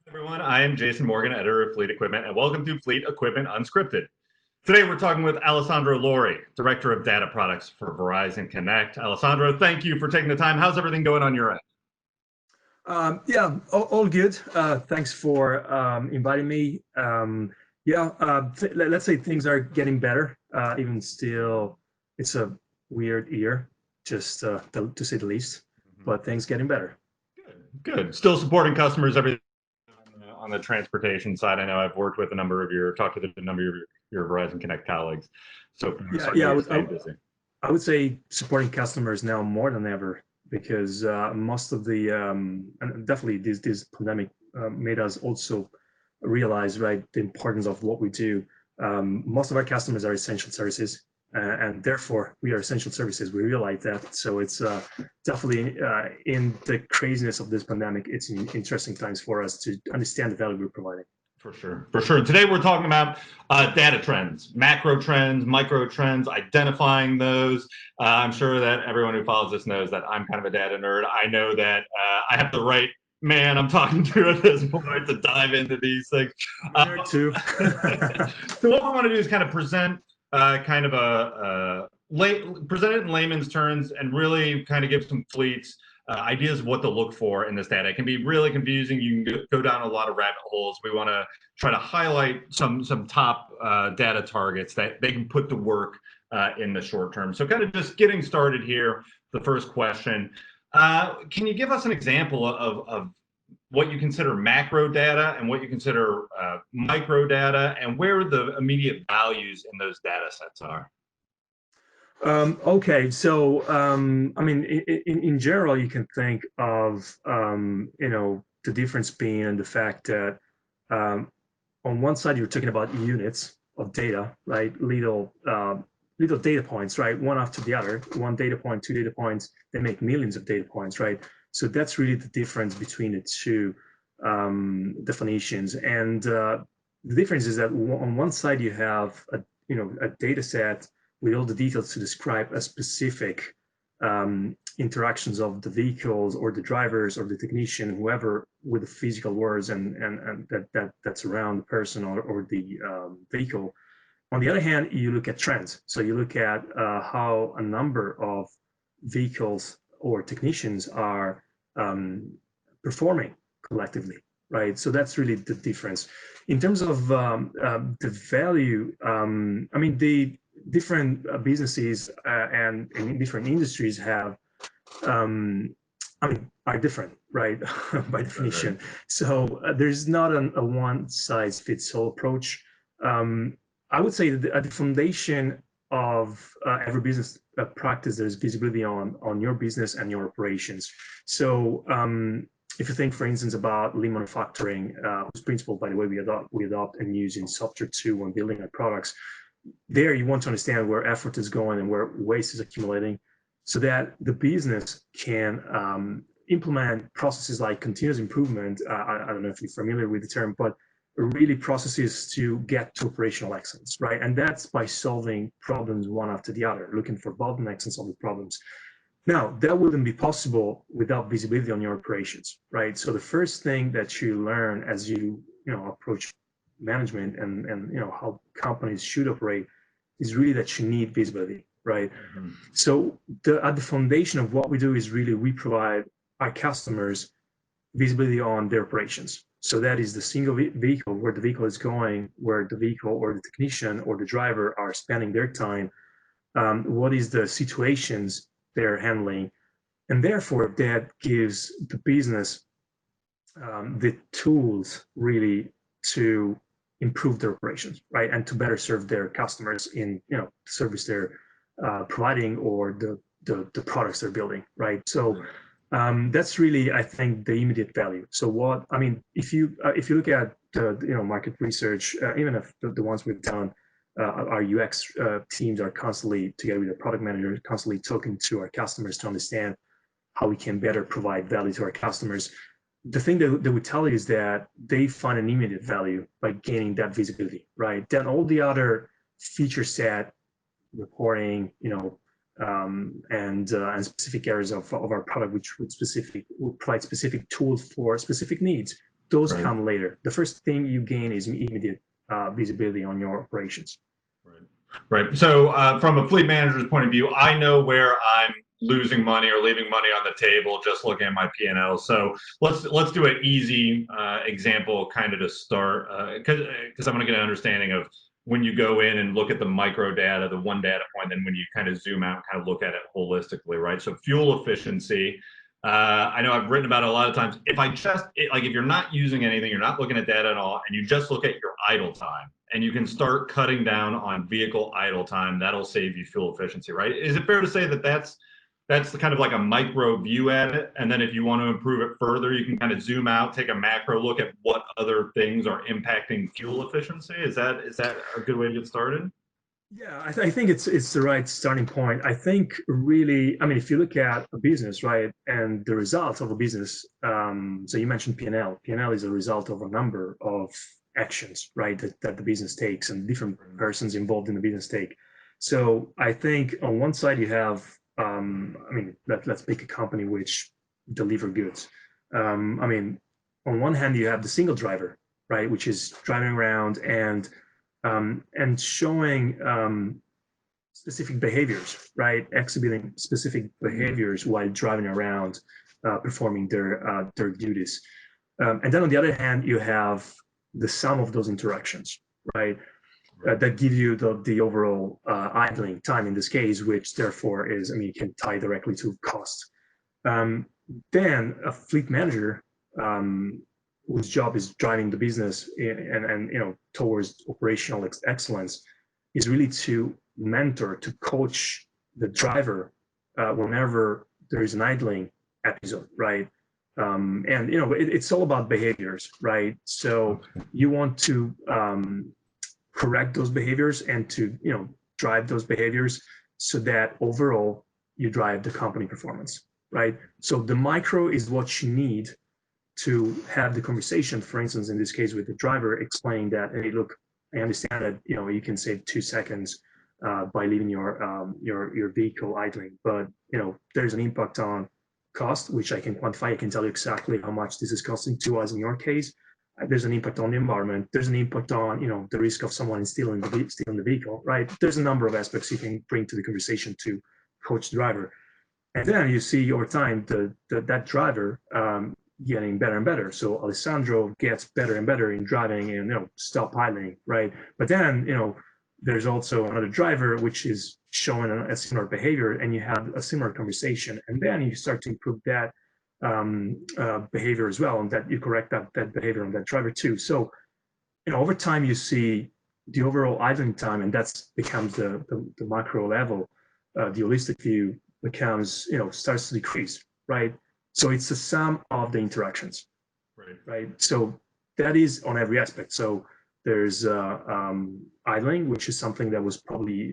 Everyone, I am Jason Morgan, editor of Fleet Equipment, and welcome to Fleet Equipment Unscripted. Today we're talking with Alessandro Lori, Director of Data Products for Verizon Connect. Alessandro, thank you for taking the time. How's everything going on your end? All good. Thanks for inviting me. Let's say things are getting better. Even still, it's a weird year, just to say the least, but things getting better. Good. Still supporting customers, everything on the transportation side. I know I've worked with talked with a number of your Verizon Connect colleagues. So I would say supporting customers now more than ever, because most of the and definitely this pandemic made us also realize, right, the importance of what we do. Most of our customers are essential services, and therefore we are essential services. We realize that. So it's definitely in the craziness of this pandemic, it's interesting times for us to understand the value we're providing. For sure. Today we're talking about data trends, macro trends, micro trends, identifying those. I'm sure that everyone who follows this knows that I'm kind of a data nerd. I know that I have the right man I'm talking to at this point to dive into these things. Too. So what we want to do is kind of present present it in layman's terms and really kind of give some fleets ideas of what to look for in this data. It can be really confusing. You can go down a lot of rabbit holes. We want to try to highlight some top data targets that they can put to work in the short term. So kind of just getting started here, the first question. Can you give us an example of what you consider macro data and what you consider micro data, and where the immediate values in those data sets are? Okay, so I mean, in general, you can think of the difference being the fact that on one side you're talking about units of data, right? Little data points, right? One after the other, one data point, two data points, they make millions of data points, right? So that's really the difference between the two definitions. And the difference is that on one side you have a data set with all the details to describe a specific interactions of the vehicles or the drivers or the technician, whoever, with the physical words and that's around the person or the vehicle. On the other hand, you look at trends. So you look at how a number of vehicles or technicians are performing collectively, right? So that's really the difference. In terms of the value, I mean, the different businesses and in different industries have, are different, right? By definition. Right. So there's not a one size fits all approach. I would say that at the foundation of every business practice, there's visibility on your business and your operations. So if you think, for instance, about lean manufacturing, whose principle, by the way, we adopt and use in software too when building our products. There, you want to understand where effort is going and where waste is accumulating, so that the business can implement processes like continuous improvement. I don't know if you're familiar with the term, but really processes to get to operational excellence, right? And that's by solving problems one after the other, looking for bottlenecks and solving problems. Now, that wouldn't be possible without visibility on your operations, right? So the first thing that you learn as you approach management and how companies should operate is really that you need visibility, right? Mm-hmm. So at the foundation of what we do is really we provide our customers visibility on their operations. So that is the single vehicle, where the vehicle is going, where the vehicle or the technician or the driver are spending their time, what is the situations they're handling, and therefore that gives the business the tools really to improve their operations, right, and to better serve their customers in service they're providing or the products they're building, right? So that's really, I think, the immediate value. So what I mean, if you look at the market research, even if the ones we've done, our UX teams are constantly, together with the product manager, constantly talking to our customers to understand how we can better provide value to our customers. The thing that they would tell you is that they find an immediate value by gaining that visibility, right? Then all the other feature set, reporting, and specific areas of our product, which would provide specific tools for specific needs, those come later. The first thing you gain is immediate visibility on your operations. Right. So from a fleet manager's point of view, I know where I'm losing money or leaving money on the table just looking at my P&L. So let's do an easy example kind of to start, because I want to get an understanding of when you go in and look at the micro data, the one data point, then when you kind of zoom out and kind of look at it holistically, right? So fuel efficiency. I know I've written about it a lot of times. If I just like, if you're not using anything, you're not looking at data at all, and you just look at your idle time, and you can start cutting down on vehicle idle time, that'll save you fuel efficiency, right? Is it fair to say that that's the kind of like a micro view at it, and then if you want to improve it further, you can kind of zoom out, take a macro look at what other things are impacting fuel efficiency? Is that a good way to get started? Yeah, I think it's the right starting point. I think really, I mean, if you look at a business, right, and the results of a business, so you mentioned P&L. P&L is a result of a number of actions, right, that the business takes and different persons involved in the business take. So I think on one side you have, I mean, let's pick a company which deliver goods. I mean, on one hand you have the single driver, right, which is driving around and showing specific behaviors, right? Exhibiting specific behaviors while driving around, performing their duties. And then on the other hand, you have the sum of those interactions, right? That give you the overall idling time in this case, which therefore is, I mean, can tie directly to cost. Then a fleet manager whose job is driving the business and you know towards operational excellence is really to mentor, to coach the driver whenever there is an idling episode, right? And you know it's all about behaviors, right? So you want to correct those behaviors and to you know drive those behaviors so that overall you drive the company performance, right? So the micro is what you need to have the conversation, for instance, in this case with the driver, explaining that, hey, look, I understand that you know you can save 2 seconds by leaving your vehicle idling, but you know there's an impact on cost, which I can quantify. I can tell you exactly how much this is costing to us in your case. There's an impact on the environment. There's an impact on you know the risk of someone stealing the vehicle, right? There's a number of aspects you can bring to the conversation to coach the driver, and then you see over time that driver getting better and better. So Alessandro gets better and better in driving and you know stop idling, right? But then you know there's also another driver which is showing a similar behavior, and you have a similar conversation, and then you start to improve that behavior as well, and that you correct that behavior on that driver too. So you know over time you see the overall idling time, and that's becomes the macro level. The holistic view becomes you know starts to decrease, right? So it's the sum of the interactions, right? So that is on every aspect. So there's idling, which is something that was probably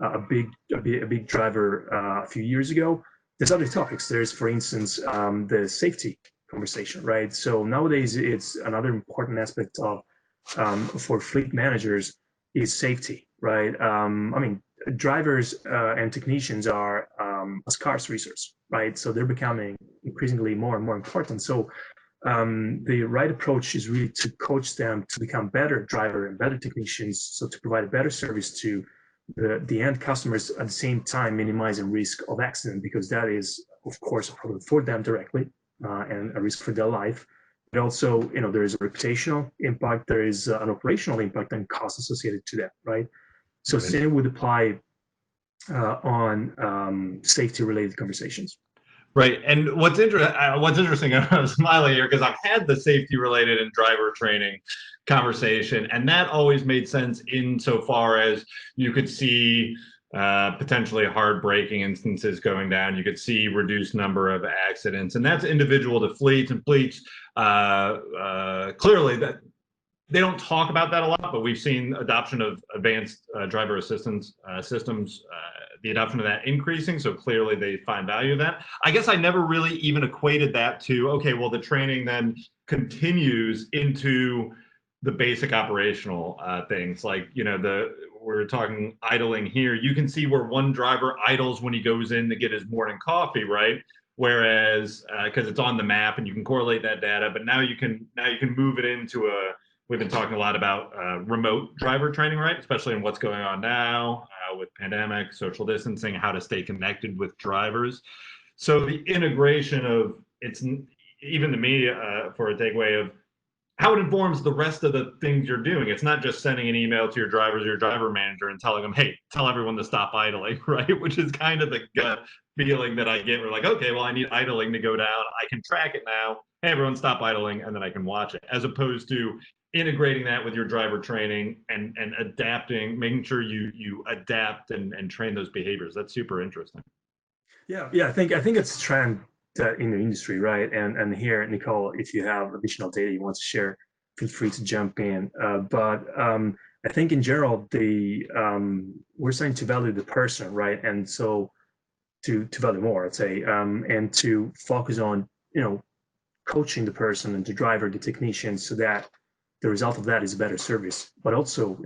a big driver a few years ago. There's other topics. There's, for instance, the safety conversation, right? So nowadays, it's another important aspect of for fleet managers is safety, right? I mean, drivers and technicians are a scarce resource, right? So they're becoming increasingly more and more important. So the right approach is really to coach them to become better driver and better technicians, so to provide a better service to the end customers at the same time minimizing risk of accident, because that is, of course, a problem for them directly and a risk for their life. But also, you know, there is a reputational impact, there is an operational impact and cost associated to that, right? So same would apply on safety-related conversations. Right, and what's interesting, I'm smiling here because I've had the safety-related and driver training conversation, and that always made sense insofar as you could see potentially hard braking instances going down. You could see reduced number of accidents, and that's individual to fleets. And fleets clearly that they don't talk about that a lot, but we've seen adoption of advanced driver assistance systems, the adoption of that increasing. So clearly they find value in that. I guess I never really even equated that to, okay, well, the training then continues into the basic operational things. Like, you know, we're talking idling here. You can see where one driver idles when he goes in to get his morning coffee, right? Whereas, because it's on the map and you can correlate that data, but now you can move it into a. We've been talking a lot about remote driver training, right? Especially in what's going on now with pandemic, social distancing, how to stay connected with drivers. So the integration of it's even to me for a takeaway of how it informs the rest of the things you're doing. It's not just sending an email to your drivers or your driver manager and telling them, hey, tell everyone to stop idling, right? Which is kind of the gut feeling that I get. We're like, okay, well, I need idling to go down. I can track it now. Hey, everyone stop idling, and then I can watch it. As opposed to integrating that with your driver training and adapting, making sure you adapt and train those behaviors. That's super interesting. Yeah, I think it's a trend in the industry, right? And here, Nicole, if you have additional data you want to share, feel free to jump in. But I think in general, we're starting to value the person, right? And so to value more, I'd say, and to focus on coaching the person and the driver, the technician, so that the result of that is a better service, but also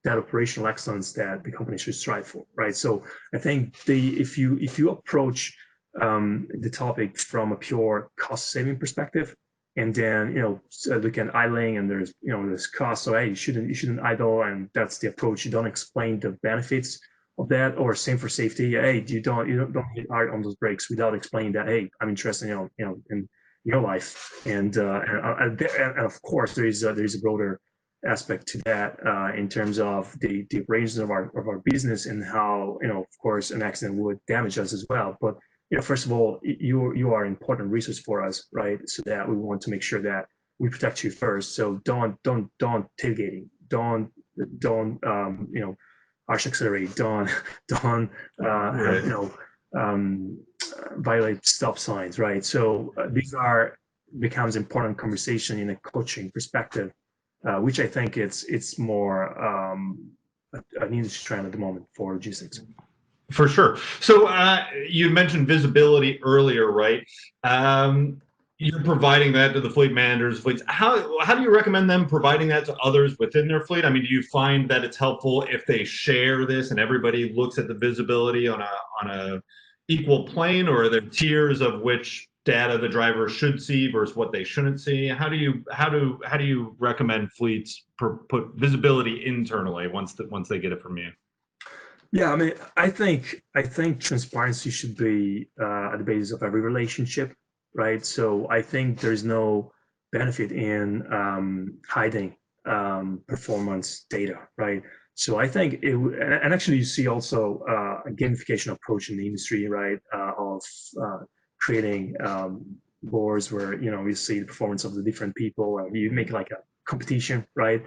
that operational excellence that the company should strive for, right? So I think if you approach the topic from a pure cost saving perspective, and then look at idling, and there's cost, so hey, you shouldn't idle, and that's the approach. You don't explain the benefits of that, or same for safety. Hey, you don't hit hard on those brakes without explaining that. Hey, I'm interested in your life, and of course there is a broader aspect to that in terms of the operations of our business, and how of course an accident would damage us as well. But first of all, you are an important resource for us, right? So that we want to make sure that we protect you first. So don't tailgating, don't harsh accelerate, don't Right. Violate stop signs, right? So these becomes important conversation in a coaching perspective, which I think it's more an industry trend at the moment for logistics. For sure. So you mentioned visibility earlier, right? You're providing that to the fleet managers, fleets. How do you recommend them providing that to others within their fleet? I mean, do you find that it's helpful if they share this and everybody looks at the visibility on a equal plane, or are there tiers of which data the driver should see versus what they shouldn't see? How do you recommend fleets put visibility internally once they get it from you? Yeah, I mean, I think transparency should be at the basis of every relationship, right? So I think there's no benefit in hiding performance data, right? So I think and actually you see also a gamification approach in the industry, right? Of creating boards where you see the performance of the different people, and you make like a competition, right?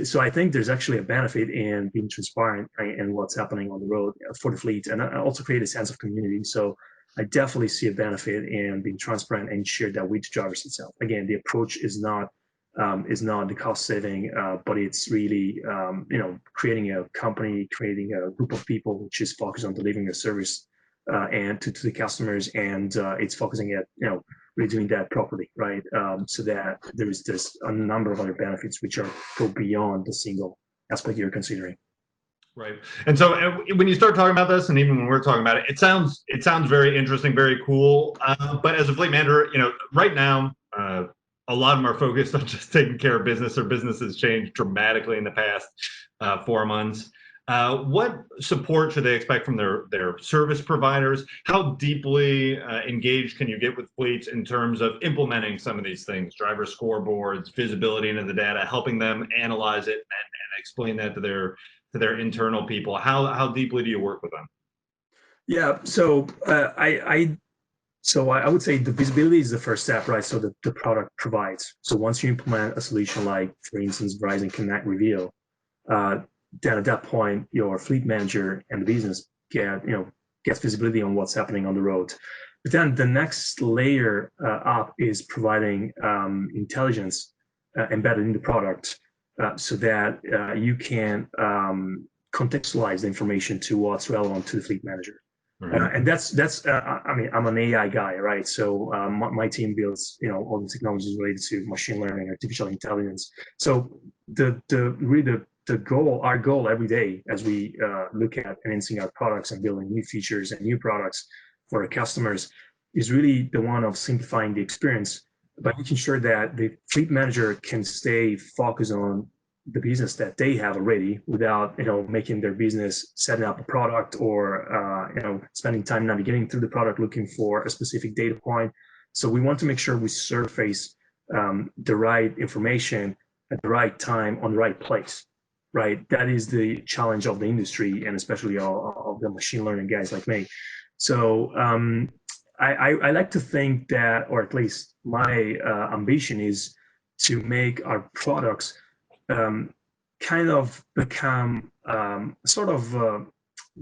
So I think there's actually a benefit in being transparent, right, in what's happening on the road for the fleet, and also create a sense of community. So I definitely see a benefit in being transparent and share that with the drivers itself. Again, the approach is not the cost saving, but it's really creating a company, creating a group of people which is focused on delivering a service and to the customers, and it's focusing at really doing that properly, right? So that there's a number of other benefits which go beyond the single aspect you're considering. Right. And so when you start talking about this, and even when we're talking about it, it sounds very interesting, very cool. But as a fleet manager, right now, a lot of them are focused on just taking care of business. Their business has changed dramatically in the past 4 months. What support should they expect from their service providers? How deeply engaged can you get with fleets in terms of implementing some of these things, driver scoreboards, visibility into the data, helping them analyze it and explain that to their internal people? How deeply do you work with them? Yeah, so I would say the visibility is the first step, right? So the product provides. So once you implement a solution like, for instance, Verizon Connect Reveal, then at that point, your fleet manager and the business gets visibility on what's happening on the road. But then the next layer up is providing intelligence embedded in the product, so that you can contextualize the information to what's relevant to the fleet manager. And that's I mean, I'm an AI guy, right? So my team builds all the technologies related to machine learning, artificial intelligence. So our goal every day as we look at enhancing our products and building new features and new products for our customers is really the one of simplifying the experience by making sure that the fleet manager can stay focused on the business that they have already without making their business setting up a product or spending time navigating through the product looking for a specific data point. So we want to make sure we surface the right information at the right time on the right place, right? That is the challenge of the industry, and especially of the machine learning guys like me. So I like to think that, or at least my ambition is to make our products kind of become sort of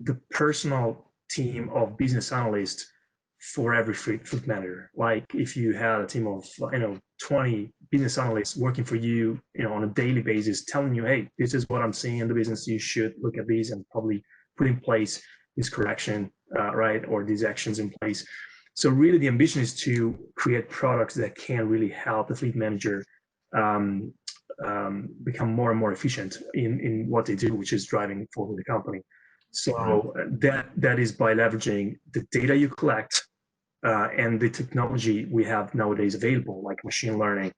the personal team of business analysts for every fleet manager. Like if you had a team of 20 business analysts working for you, on a daily basis, telling you, hey, this is what I'm seeing in the business. You should look at these and probably put in place this correction, right, or these actions in place. So really, the ambition is to create products that can really help the fleet manager become more and more efficient in what they do, which is driving forward the company. So that is by leveraging the data you collect and the technology we have nowadays available, like machine learning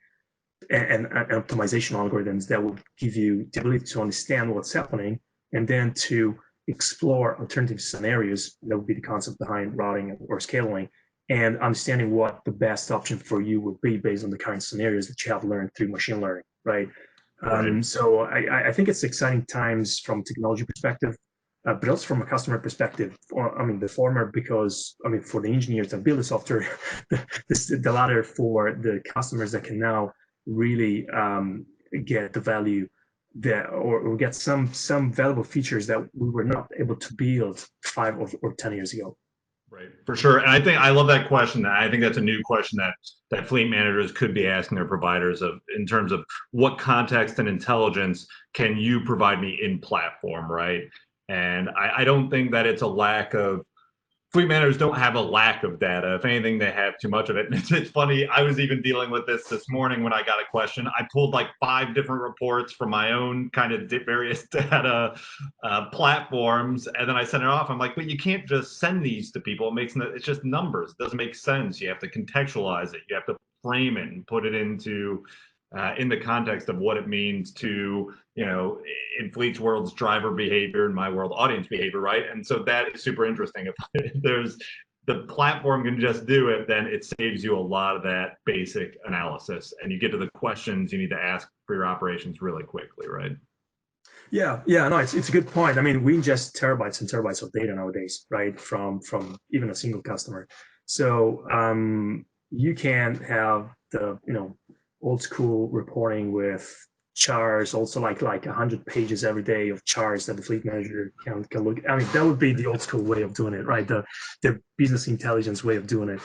and optimization algorithms that will give you the ability to understand what's happening and then to explore alternative scenarios. That would be the concept behind routing or scaling, and understanding what the best option for you would be based on the current scenarios that you have learned through machine learning, right? So I think it's exciting times from technology perspective, but also from a customer perspective. The former, because for the engineers that build the software, the latter for the customers that can now really get the value that, or get some valuable features that we were not able to build 5 or 10 years ago. Right, for sure. And I think I love that question. I think that's a new question that fleet managers could be asking their providers in terms of what context and intelligence can you provide me in platform, right? And I don't think that it's a lack of, fleet managers don't have a lack of data. If anything, they have too much of it. It's funny, I was even dealing with this morning when I got a question. I pulled like 5 different reports from my own kind of various data platforms, and then I sent it off. I'm like, but you can't just send these to people. It's just numbers. It doesn't make sense. You have to contextualize it. You have to frame it and put it into in the context of what it means to, in Fleet's world's driver behavior, in my world, audience behavior, right? And so that is super interesting. If there's the platform can just do it, then it saves you a lot of that basic analysis, and you get to the questions you need to ask for your operations really quickly, right? Yeah, no, it's a good point. We ingest terabytes and terabytes of data nowadays, right? From even a single customer. So you can have the old school reporting with charts, also like 100 pages every day of charts that the fleet manager can look. That would be the old school way of doing it, right? The business intelligence way of doing it.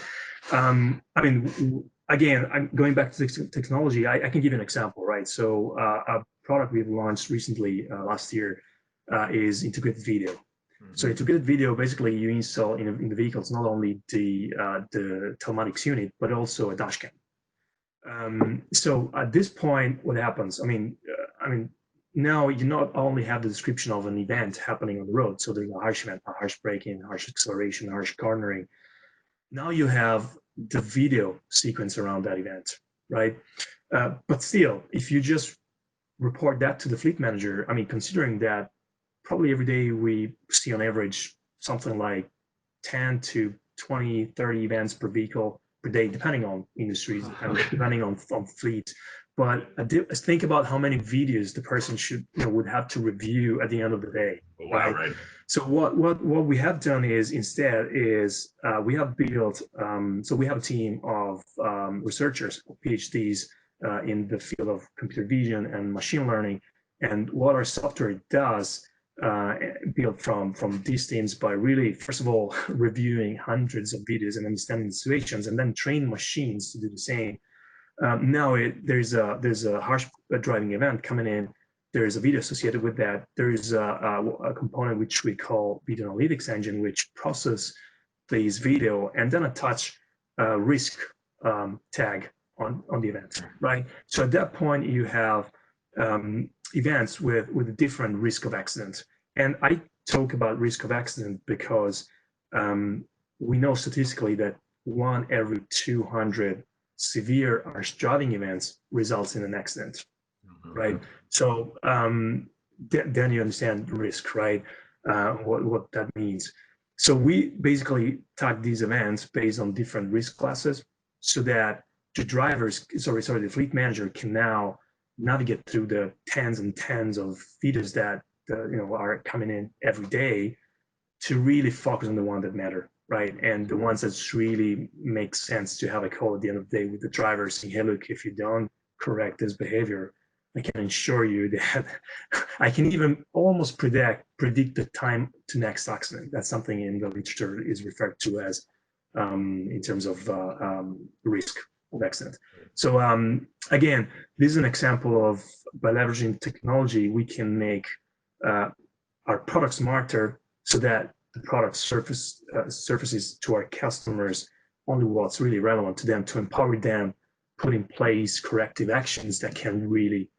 Again, I'm going back to technology. I can give you an example, right? So a product we've launched recently last year is integrated video. So integrated video, basically you install in the vehicles not only the telematics unit, but also a dash cam. So at this point, what happens? Now you not only have the description of an event happening on the road, so there's a harsh event, a harsh braking, harsh acceleration, harsh cornering. Now you have the video sequence around that event, right? But still, if you just report that to the fleet manager, considering that probably every day we see on average something like 10 to 20, 30 events per vehicle per day, depending on industries and depending on fleet. But think about how many videos the person would have to review at the end of the day. Wow, right. So what we have done is instead we have built. So we have a team of researchers, PhDs in the field of computer vision and machine learning. And what our software does, built from these teams by really, first of all, reviewing hundreds of videos and understanding the situations, and then train machines to do the same. Now there's a harsh driving event coming in. There is a video associated with that. There is a component which we call video analytics engine, which process these video and then attach a risk tag on the event, right? So at that point you have events with a different risk of accident. And I talk about risk of accident because we know statistically that 1 every 200 severe harsh driving events results in an accident, right? So then you understand risk, right? What that means. So we basically tag these events based on different risk classes, so that the drivers, the fleet manager can now navigate through the tens and tens of feeders that are coming in every day, to really focus on the one that matter, right? And the ones that really make sense to have a call at the end of the day with the driver saying, hey, look, if you don't correct this behavior, I can assure you that I can even almost predict the time to next accident. That's something in the literature is referred to as in terms of risk of accident. So again, this is an example of, by leveraging technology, we can make our product smarter, so that the product surfaces to our customers only what's really relevant to them, to empower them, put in place corrective actions that can really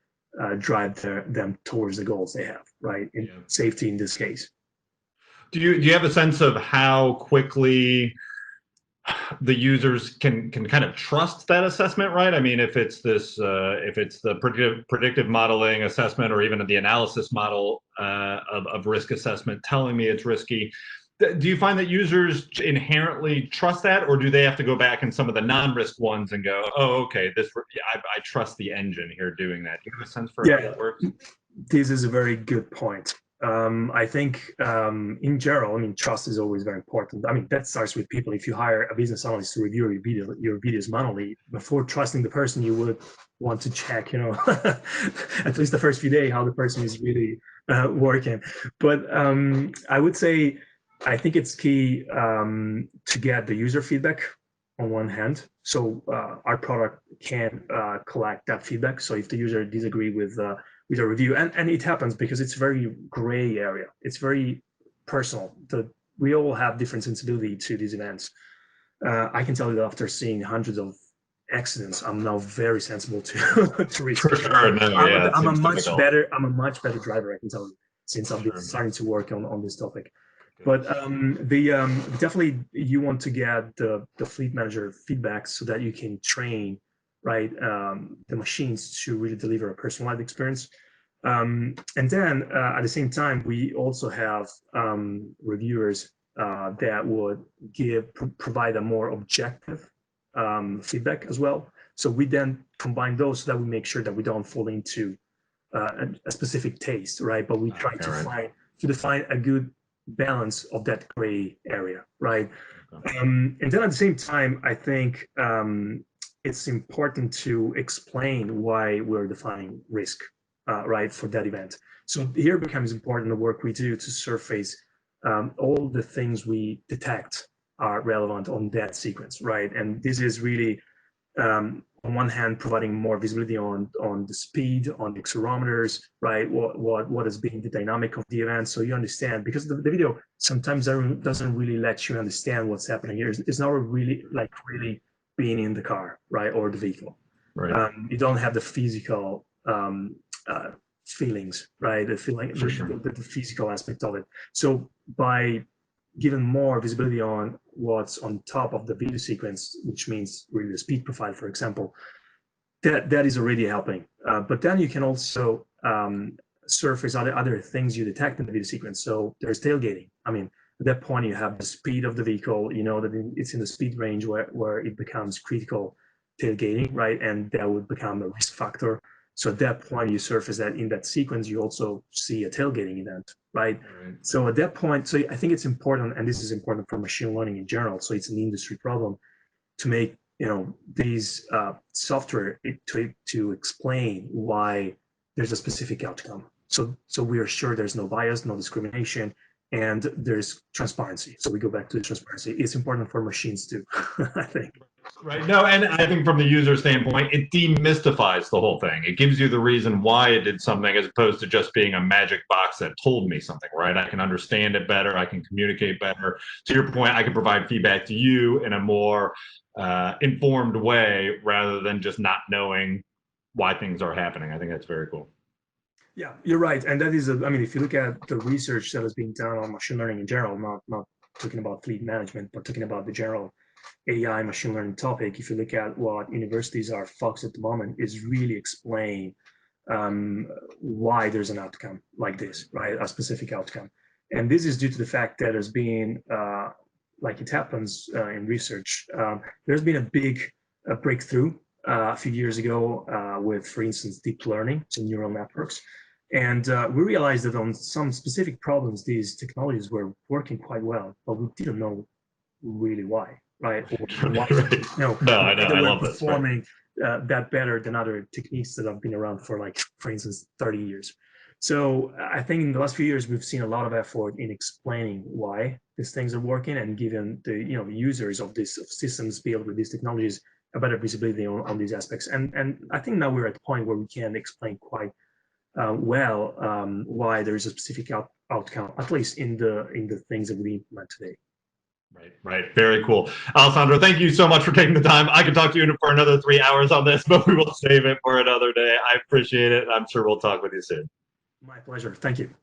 drive them towards the goals they have, right? In safety in this case. Do you have a sense of how quickly the users can kind of trust that assessment, right? I mean, if it's the predictive modeling assessment, or even the analysis model of risk assessment telling me it's risky, do you find that users inherently trust that, or do they have to go back in some of the non-risk ones and go, oh, okay, I trust the engine here doing that? Do you have a sense for how that works? This is a very good point. I think in general, I mean, trust is always very important. I mean, that starts with people. If you hire a business analyst to review your videos manually, before trusting the person, you would want to check, at least the first few days, how the person is really working. But I would say, I think it's key to get the user feedback on one hand. So our product can collect that feedback. So if the user disagree with a review, and it happens because it's a very gray area. It's very personal. We all have different sensibility to these events. I can tell you that after seeing hundreds of accidents, I'm now very sensible to risk. For sure, no, yeah, I'm a much better driver, I can tell you, since I've been starting to work on this topic. But definitely you want to get the fleet manager feedback, so that you can train, right, the machines to really deliver a personalized experience. And then at the same time, we also have reviewers that would provide a more objective feedback as well. So we then combine those, so that we make sure that we don't fall into a specific taste, right? But we try to define a good balance of that gray area, right? And then at the same time, I think it's important to explain why we're defining risk, right, for that event. So here becomes important the work we do to surface all the things we detect are relevant on that sequence, right? And this is really on one hand providing more visibility on the speed, on the accelerometers, right? What has been the dynamic of the event, so you understand, because the video sometimes doesn't really let you understand what's happening here. It's not really being in the car, right, or the vehicle. Right. You don't have the physical feelings, right? The feeling, the physical aspect of it. So by giving more visibility on what's on top of the video sequence, which means really the speed profile, for example, that is already helping. But then you can also surface other things you detect in the video sequence. So there's tailgating. I mean, at that point, you have the speed of the vehicle, that it's in the speed range where it becomes critical tailgating, right? And that would become a risk factor. So at that point, you surface that in that sequence, you also see a tailgating event, right? So at that point, so I think it's important, and this is important for machine learning in general, so it's an industry problem, to make these software to explain why there's a specific outcome. So we are sure there's no bias, no discrimination, and there's transparency. So we go back to the transparency. It's important for machines too, I think. Right. No, and I think from the user standpoint, it demystifies the whole thing. It gives you the reason why it did something, as opposed to just being a magic box that told me something, right? I can understand it better. I can communicate better. To your point, I can provide feedback to you in a more informed way, rather than just not knowing why things are happening. I think that's very cool. Yeah, you're right. And that is, I mean, if you look at the research that has been done on machine learning in general, not talking about fleet management, but talking about the general AI machine learning topic, if you look at what universities are focused at the moment, is really explain why there's an outcome like this, right? A specific outcome. And this is due to the fact that there's been, like it happens in research, there's been a big breakthrough a few years ago with, for instance, deep learning, so neural networks. And we realized that on some specific problems, these technologies were working quite well, but we didn't know really why, right? Or why, No, I know. they I were love this. performing that better than other techniques that have been around for, like, for instance, 30 years. So I think in the last few years, we've seen a lot of effort in explaining why these things are working and giving the users of these systems built with these technologies a better visibility on these aspects. And I think now we're at the point where we can explain quite well why there is a specific outcome, at least in the things that we implement today. Right. Very cool. Alessandro, thank you so much for taking the time. I could talk to you for another 3 hours on this, but we will save it for another day. I appreciate it. I'm sure we'll talk with you soon. My pleasure. Thank you.